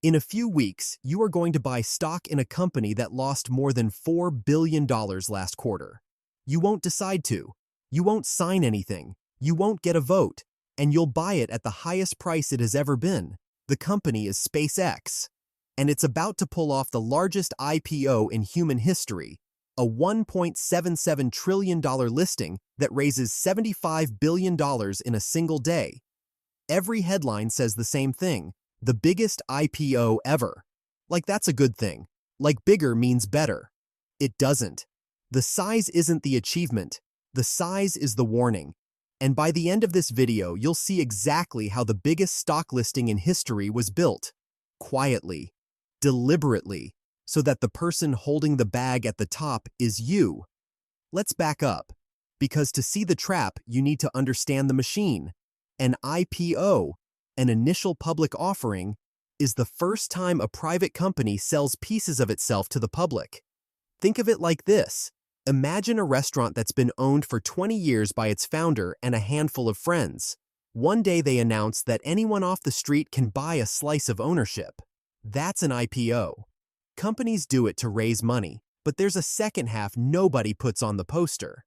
In a few weeks, you are going to buy stock in a company that lost more than $4 billion last quarter. You won't decide to. You won't sign anything. You won't get a vote. And you'll buy it at the highest price it has ever been. The company is SpaceX. And it's about to pull off the largest IPO in human history, a $1.77 trillion listing that raises $75 billion in a single day. Every headline says the same thing. The biggest IPO ever. Like that's a good thing. Like bigger means better. It doesn't. The size isn't the achievement. The size is the warning. And by the end of this video, you'll see exactly how the biggest stock listing in history was built. Quietly. Deliberately. So that the person holding the bag at the top is you. Let's back up. Because to see the trap, you need to understand the machine. An IPO, an initial public offering, is the first time a private company sells pieces of itself to the public. Think of it like this. Imagine a restaurant that's been owned for 20 years by its founder and a handful of friends. One day they announce that anyone off the street can buy a slice of ownership. That's an IPO. Companies do it to raise money, but there's a second half nobody puts on the poster.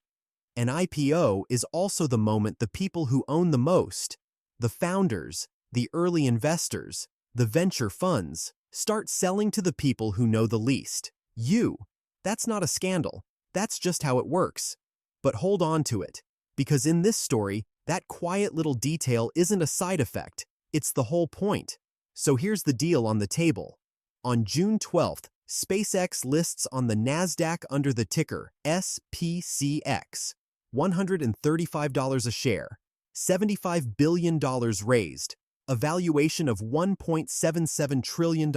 An IPO is also the moment the people who own the most, the founders, the early investors, the venture funds, start selling to the people who know the least. You. That's not a scandal. That's just how it works. But hold on to it, because in this story, that quiet little detail isn't a side effect, it's the whole point. So here's the deal on the table. On June 12th, SpaceX lists on the NASDAQ under the ticker SPCX, $135 a share, $75 billion raised, a valuation of $1.77 trillion.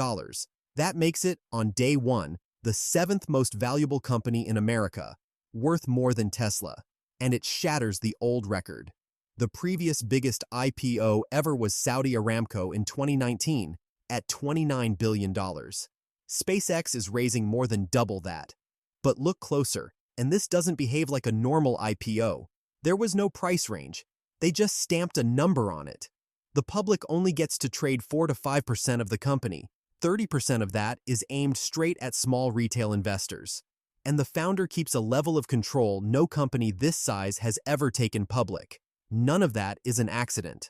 That makes it, on day one, the seventh most valuable company in America, worth more than Tesla, and it shatters the old record. The previous biggest IPO ever was Saudi Aramco in 2019, at $29 billion. SpaceX is raising more than double that. But look closer, and this doesn't behave like a normal IPO. There was no price range. They just stamped a number on it. The public only gets to trade 4 to 5% of the company. 30% of that is aimed straight at small retail investors. And the founder keeps a level of control no company this size has ever taken public. None of that is an accident.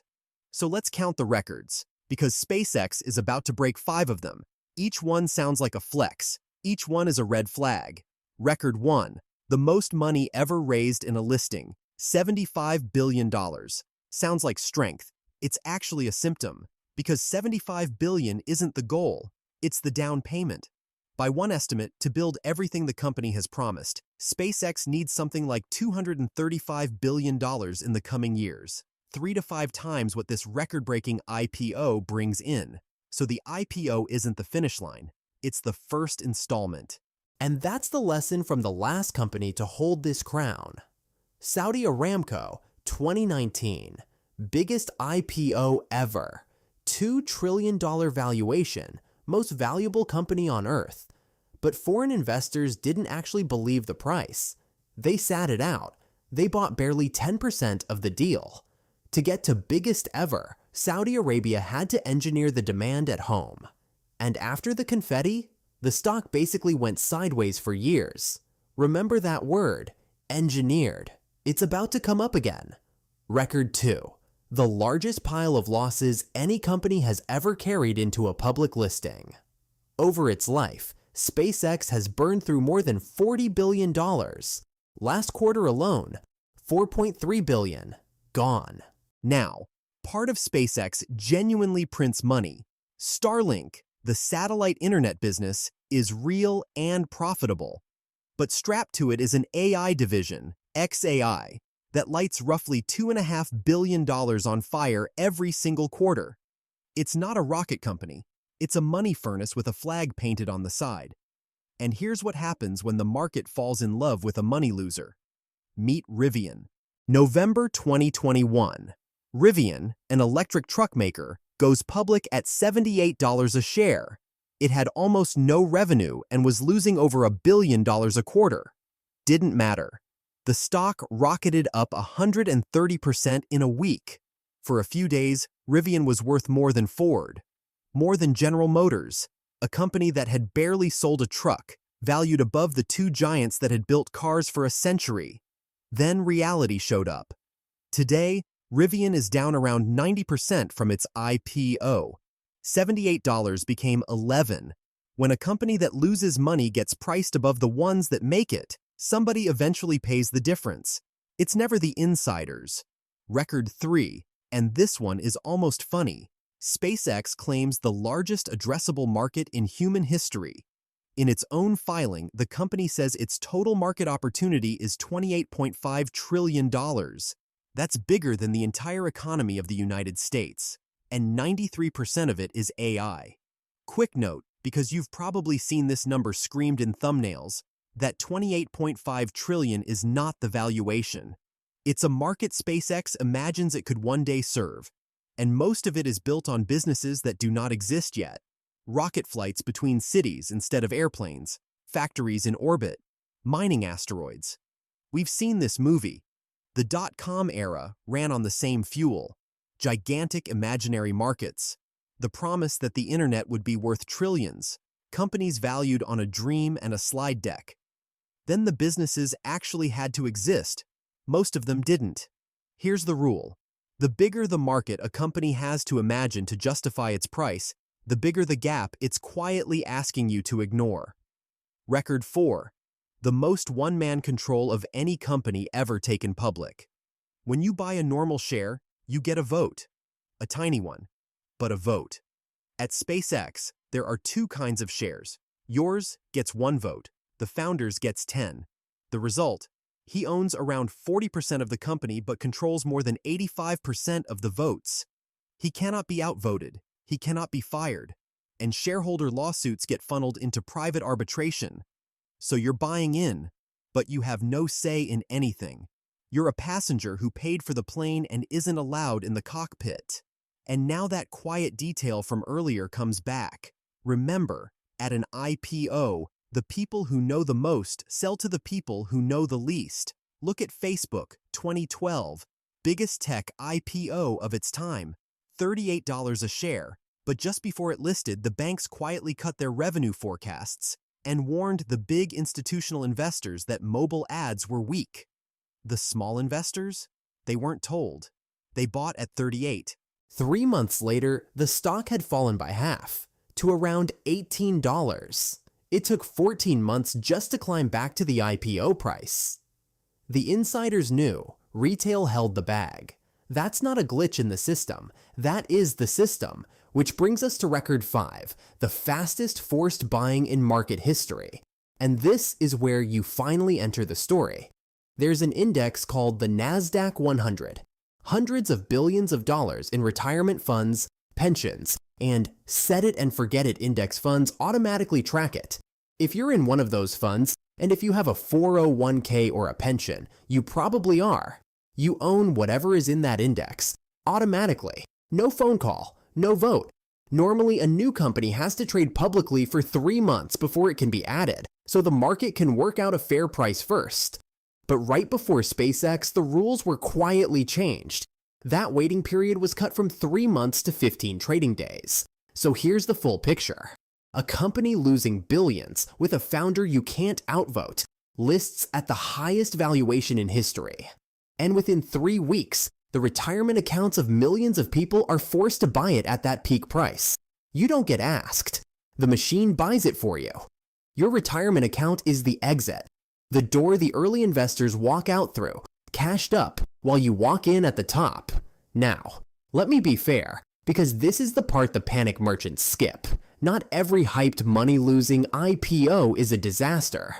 So let's count the records, because SpaceX is about to break 5 of them. Each one sounds like a flex. Each one is a red flag. Record 1. The most money ever raised in a listing, $75 billion. Sounds like strength. It's actually a symptom, because $75 billion isn't the goal, it's the down payment. By one estimate, to build everything the company has promised, SpaceX needs something like $235 billion in the coming years, 3 to 5 times what this record-breaking IPO brings in. So the IPO isn't the finish line, it's the first installment. And that's the lesson from the last company to hold this crown. Saudi Aramco, 2019, biggest IPO ever, $2 trillion valuation, most valuable company on Earth. But foreign investors didn't actually believe the price. They sat it out. They bought barely 10% of the deal. To get to biggest ever, Saudi Arabia had to engineer the demand at home. And after the confetti, the stock basically went sideways for years. Remember that word, engineered. It's about to come up again. Record 2. The largest pile of losses any company has ever carried into a public listing. Over its life, SpaceX has burned through more than $40 billion. Last quarter alone, $4.3 billion, gone. Now, part of SpaceX genuinely prints money. Starlink, the satellite internet business, is real and profitable. But strapped to it is an AI division, XAI, that lights roughly $2.5 billion on fire every single quarter. It's not a rocket company. It's a money furnace with a flag painted on the side. And here's what happens when the market falls in love with a money loser. Meet Rivian. November 2021. Rivian, an electric truck maker, goes public at $78 a share. It had almost no revenue and was losing over $1 billion a quarter. Didn't matter. The stock rocketed up 130% in a week. For a few days, Rivian was worth more than Ford. more than General Motors, a company that had barely sold a truck, valued above the two giants that had built cars for a century. Then reality showed up. Today, Rivian is down around 90% from its IPO. $78 became $11. When a company that loses money gets priced above the ones that make it, somebody eventually pays the difference. It's never the insiders. Record 3, and this one is almost funny. SpaceX claims the largest addressable market in human history. In its own filing, the company says its total market opportunity is $28.5 trillion. That's bigger than the entire economy of the United States, and 93% of it is AI. Quick note, because you've probably seen this number screamed in thumbnails, that $28.5 trillion is not the valuation. It's a market SpaceX imagines it could one day serve, and most of it is built on businesses that do not exist yet. Rocket flights between cities instead of airplanes, factories in orbit, mining asteroids. We've seen this movie. The dot-com era ran on the same fuel. Gigantic imaginary markets. The promise that the internet would be worth trillions. Companies valued on a dream and a slide deck. Then the businesses actually had to exist. Most of them didn't. Here's the rule. The bigger the market a company has to imagine to justify its price, the bigger the gap it's quietly asking you to ignore. Record 4. The most one-man control of any company ever taken public. When you buy a normal share, you get a vote. A tiny one, but a vote. At SpaceX, there are two kinds of shares. Yours gets 1 vote. The founder's gets 10. The result? He owns around 40% of the company but controls more than 85% of the votes. He cannot be outvoted. He cannot be fired. And shareholder lawsuits get funneled into private arbitration. So you're buying in, but you have no say in anything. You're a passenger who paid for the plane and isn't allowed in the cockpit. And now that quiet detail from earlier comes back. Remember, at an IPO, the people who know the most sell to the people who know the least. Look at Facebook, 2012, biggest tech IPO of its time, $38 a share. But just before it listed, the banks quietly cut their revenue forecasts and warned the big institutional investors that mobile ads were weak. The small investors? They weren't told. They bought at 38. 3 months later, the stock had fallen by half, to around $18. It took 14 months just to climb back to the IPO price. The insiders knew retail held the bag. That's not a glitch in the system. That is the system, which brings us to record 5, the fastest forced buying in market history. And this is where you finally enter the story. There's an index called the NASDAQ 100. Hundreds of billions of dollars in retirement funds, pensions, and set it and forget it index funds automatically track it. If you're in one of those funds, and if you have a 401k or a pension, you probably are. You own whatever is in that index, automatically. No phone call, no vote. Normally, a new company has to trade publicly for 3 months before it can be added, so the market can work out a fair price first. But right before SpaceX, the rules were quietly changed. That waiting period was cut from 3 months to 15 trading days. So here's the full picture. A company losing billions with a founder you can't outvote lists at the highest valuation in history. And within 3 weeks, the retirement accounts of millions of people are forced to buy it at that peak price. You don't get asked. The machine buys it for you. Your retirement account is the exit, the door the early investors walk out through, cashed up, while you walk in at the top. Now, let me be fair, because this is the part the panic merchants skip. Not every hyped money-losing IPO is a disaster.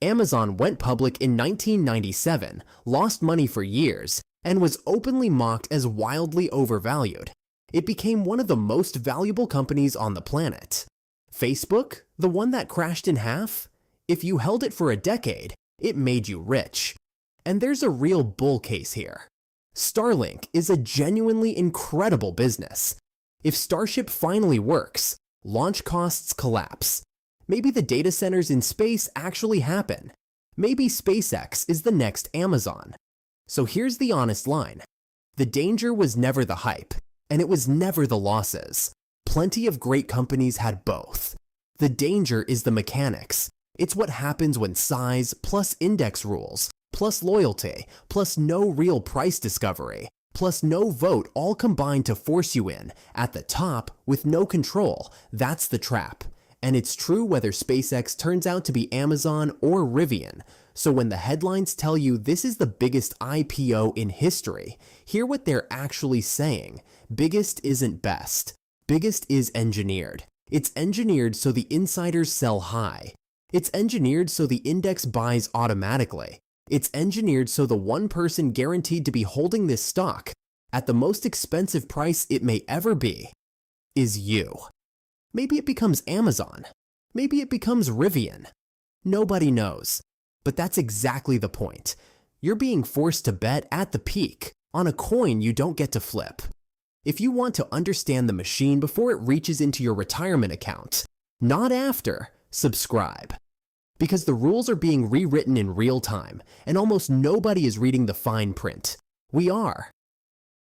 Amazon went public in 1997, lost money for years, and was openly mocked as wildly overvalued. It became one of the most valuable companies on the planet. Facebook, the one that crashed in half? If you held it for a decade, it made you rich. And there's a real bull case here. Starlink is a genuinely incredible business. If Starship finally works, launch costs collapse. Maybe the data centers in space actually happen. Maybe SpaceX is the next Amazon. So here's the honest line. The danger was never the hype, and it was never the losses. Plenty of great companies had both. The danger is the mechanics. It's what happens when size plus index rules, plus loyalty, plus no real price discovery, plus no vote all combine to force you in, at the top, with no control. That's the trap. And it's true whether SpaceX turns out to be Amazon or Rivian. So when the headlines tell you this is the biggest IPO in history, hear what they're actually saying. Biggest isn't best. Biggest is engineered. It's engineered so the insiders sell high. It's engineered so the index buys automatically. It's engineered so the one person guaranteed to be holding this stock at the most expensive price it may ever be is you. Maybe it becomes Amazon. Maybe it becomes Rivian. Nobody knows. But that's exactly the point. You're being forced to bet at the peak on a coin you don't get to flip. If you want to understand the machine before it reaches into your retirement account, not after, subscribe. Because the rules are being rewritten in real time, and almost nobody is reading the fine print. We are.